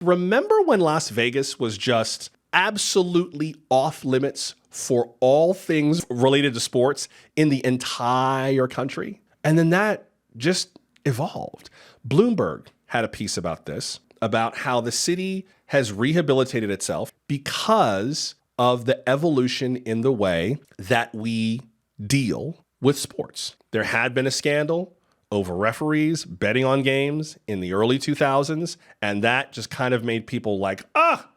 Remember when Las Vegas was just absolutely off limits for all things related to sports in the entire country? And then that just evolved. Bloomberg had a piece about this, about how the city has rehabilitated itself because of the evolution in the way that we deal with sports. There had been a scandal over referees betting on games in the early 2000s, and that just kind of made people like,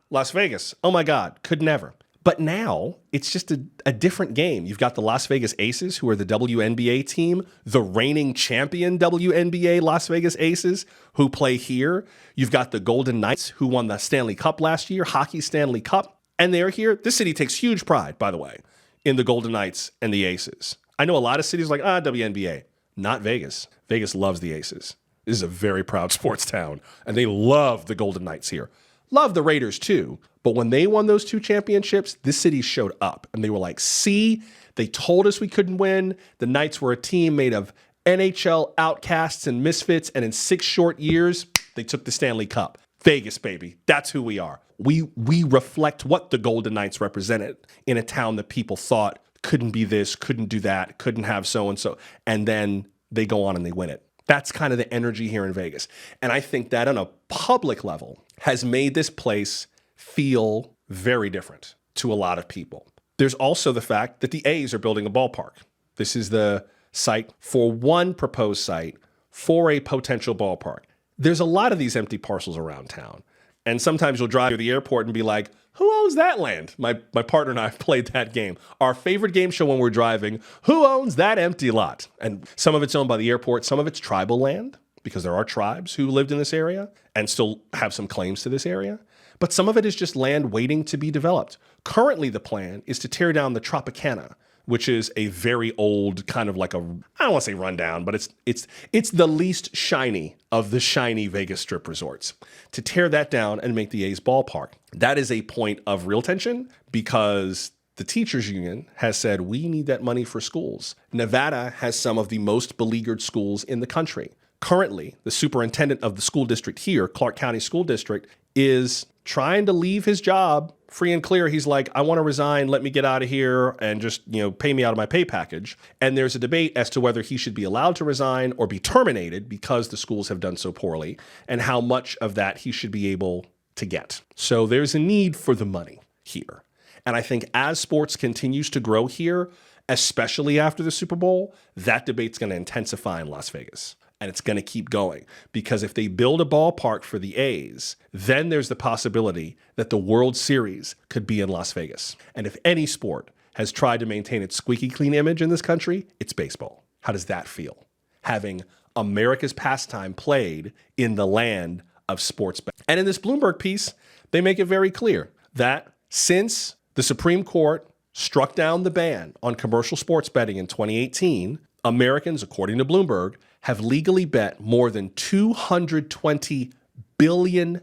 Las Vegas, oh my God, could never. But now it's just a different game. You've got the Las Vegas Aces, who are the WNBA team, the reigning champion WNBA Las Vegas Aces, who play here. You've got the Golden Knights, who won the Stanley Cup last year, Hockey Stanley Cup, and they're here. This city takes huge pride, by the way, in the Golden Knights and the Aces. I know a lot of cities like, WNBA. Not Vegas. Vegas loves the Aces. This is a very proud sports town, and they love the Golden Knights here. Love the Raiders too, but when they won those 2 championships, this city showed up, and they were like, see, they told us we couldn't win. The Knights were a team made of NHL outcasts and misfits, and in 6 short years, they took the Stanley Cup. Vegas, baby. That's who we are. We reflect what the Golden Knights represented in a town that people thought couldn't be this, couldn't do that, couldn't have so-and-so, and then they go on and they win it. That's kind of the energy here in Vegas. And I think that on a public level has made this place feel very different to a lot of people. There's also the fact that the A's are building a ballpark. This is the site for one proposed site for a potential ballpark. There's a lot of these empty parcels around town. And sometimes you'll drive to the airport and be like, who owns that land? My partner and I have played that game. Our favorite game show when we're driving, who owns that empty lot? And some of it's owned by the airport, some of it's tribal land, because there are tribes who lived in this area and still have some claims to this area. But some of it is just land waiting to be developed. Currently, the plan is to tear down the Tropicana, which is a very old kind of like I don't want to say rundown, but it's the least shiny of the shiny Vegas Strip resorts. To tear that down and make the A's ballpark. That is a point of real tension because the teachers union has said, we need that money for schools. Nevada has some of the most beleaguered schools in the country. Currently, the superintendent of the school district here, Clark County School District, is trying to leave his job free and clear. He's like, I want to resign. Let me get out of here and just, pay me out of my pay package. And there's a debate as to whether he should be allowed to resign or be terminated because the schools have done so poorly and how much of that he should be able to get. So there's a need for the money here. And I think as sports continues to grow here, especially after the Super Bowl, that debate's going to intensify in Las Vegas. And it's going to keep going because if they build a ballpark for the A's, then there's the possibility that the World Series could be in Las Vegas. And if any sport has tried to maintain its squeaky clean image in this country, it's baseball. How does that feel? Having America's pastime played in the land of sports betting. And in this Bloomberg piece, they make it very clear that since the Supreme Court struck down the ban on commercial sports betting in 2018, Americans, according to Bloomberg, have legally bet more than $220 billion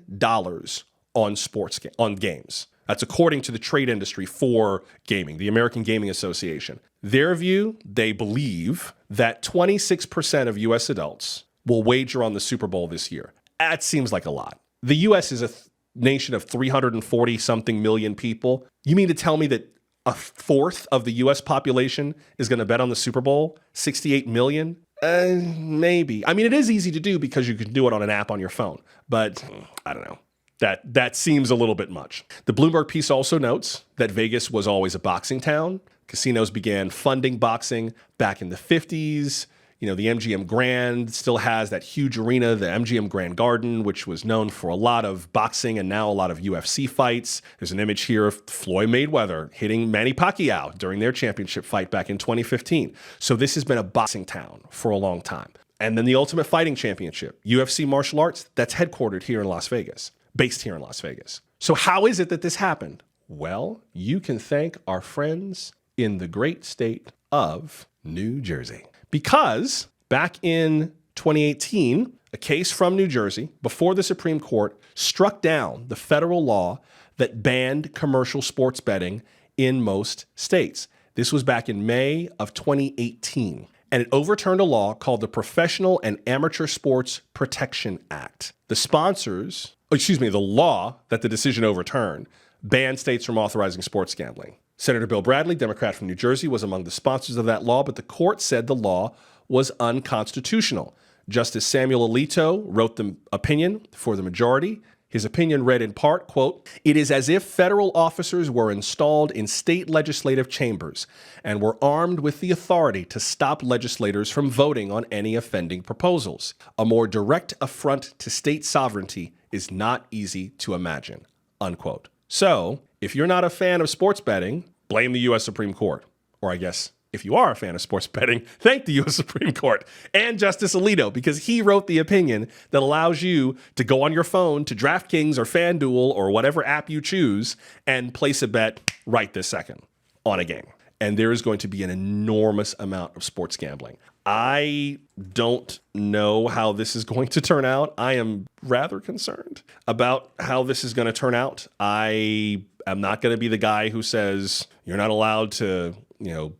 on games. That's according to the trade industry for gaming, the American Gaming Association. Their view, they believe that 26% of U.S. adults will wager on the Super Bowl this year. That seems like a lot. The U.S. is a nation of 340-something million people. You mean to tell me that a fourth of the U.S. population is going to bet on the Super Bowl? 68 million? Maybe. I mean, it is easy to do because you can do it on an app on your phone. But I don't know. That seems a little bit much. The Bloomberg piece also notes that Vegas was always a boxing town. Casinos began funding boxing back in the 50s. The MGM Grand still has that huge arena, the MGM Grand Garden, which was known for a lot of boxing and now a lot of UFC fights. There's an image here of Floyd Mayweather hitting Manny Pacquiao during their championship fight back in 2015. So this has been a boxing town for a long time. And then the Ultimate Fighting Championship, UFC Martial Arts, that's headquartered here in Las Vegas, based here in Las Vegas. So how is it that this happened? Well, you can thank our friends in the great state of New Jersey. Because back in 2018, a case from New Jersey before the Supreme Court struck down the federal law that banned commercial sports betting in most states. This was back in May of 2018. And it overturned a law called the Professional and Amateur Sports Protection Act. The sponsors the law that the decision overturned banned states from authorizing sports gambling. Senator Bill Bradley, Democrat from New Jersey, was among the sponsors of that law, but the court said the law was unconstitutional. Justice Samuel Alito wrote the opinion for the majority. His opinion read in part, quote, "It is as if federal officers were installed in state legislative chambers and were armed with the authority to stop legislators from voting on any offending proposals. A more direct affront to state sovereignty is not easy to imagine," unquote. So, if you're not a fan of sports betting, blame the U.S. Supreme Court. Or I guess, if you are a fan of sports betting, thank the U.S. Supreme Court and Justice Alito, because he wrote the opinion that allows you to go on your phone to DraftKings or FanDuel or whatever app you choose and place a bet right this second on a game. And there is going to be an enormous amount of sports gambling. I don't know how this is going to turn out. I am rather concerned about how this is going to turn out. I am not going to be the guy who says you're not allowed to, to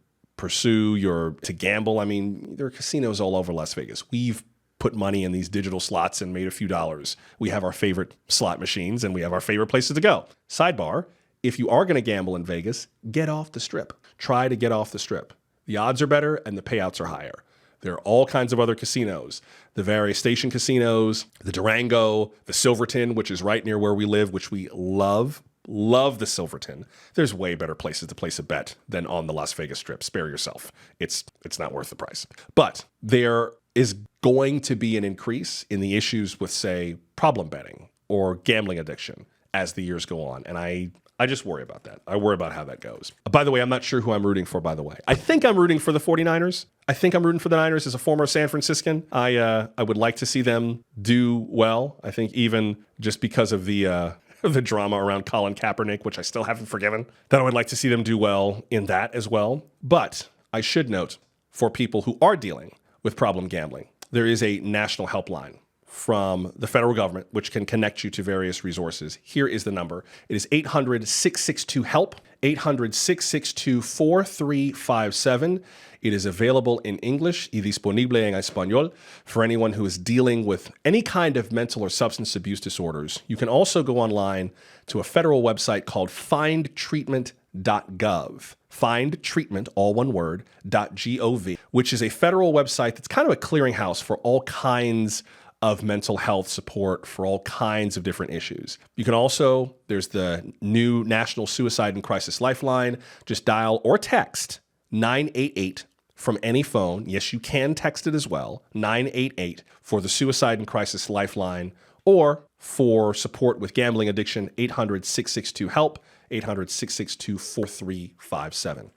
gamble. I mean, there are casinos all over Las Vegas. We've put money in these digital slots and made a few dollars. We have our favorite slot machines and we have our favorite places to go. Sidebar, if you are going to gamble in Vegas, get off the Strip. Try to get off the Strip. The odds are better and the payouts are higher. There are all kinds of other casinos, the various station casinos, the Durango, the Silverton, which is right near where we live, which we love. Love the Silverton. There's way better places to place a bet than on the Las Vegas Strip. Spare yourself. It's not worth the price. But there is going to be an increase in the issues with, say, problem betting or gambling addiction as the years go on. And I just worry about that. I worry about how that goes. By the way, I'm not sure who I'm rooting for, by the way. I think I'm rooting for the 49ers. I think I'm rooting for the Niners as a former San Franciscan. I would like to see them do well. I think even just because of the drama around Colin Kaepernick, which I still haven't forgiven, that I would like to see them do well in that as well. But I should note, for people who are dealing with problem gambling, there is a national helpline from the federal government, which can connect you to various resources. Here is the number. It is 800-662-HELP, 800-662-4357. It is available in English y disponible en español for anyone who is dealing with any kind of mental or substance abuse disorders. You can also go online to a federal website called findtreatment.gov. Find Treatment, all one word, .gov, which is a federal website that's kind of a clearinghouse for all kinds of mental health support for all kinds of different issues. You can also, there's the new National Suicide and Crisis Lifeline. Just dial or text 988 from any phone. Yes, you can text it as well, 988 for the Suicide and Crisis Lifeline, or for support with gambling addiction, 800-662-HELP, 800-662-4357.